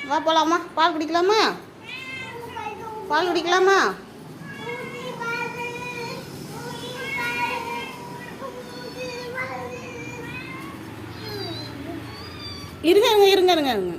வா போகலாமா? பால் குடிக்கலாமா? பால் குடிக்கலாமா? இருங்க இருங்க இருங்க இருங்க இருங்க.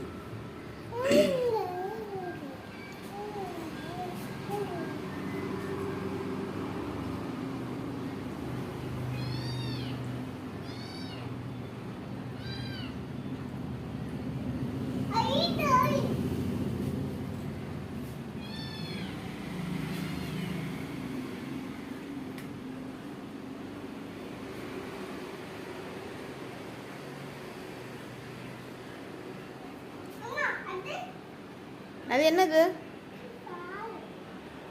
அது என்னது?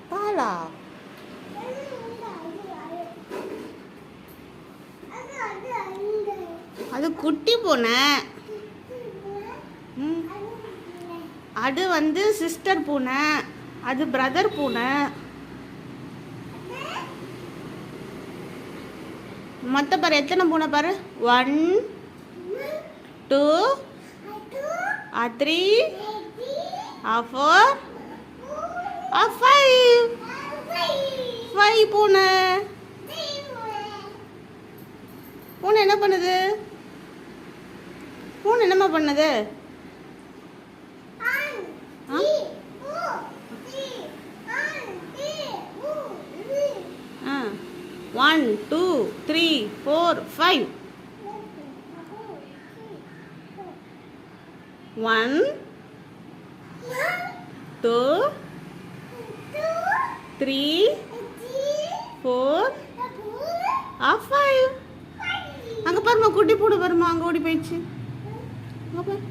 பாலா? அது குட்டி பூனை. அது வந்து சிஸ்டர் பூனை. அது பிரதர் பூனை. மொத்த பாரு எத்தனை பூனை பாரு. 1 2 3 4 5 பூனை. பூனை என்ன பண்ணுது? பூனை என்னம்மா பண்ணுது? 1 2 3 4 5. 1 2 3 4 5. அங்கே பாருமா குட்டி பூனை பாருமா, அங்கே ஓடி போயிடுச்சு. அங்கே பாரு.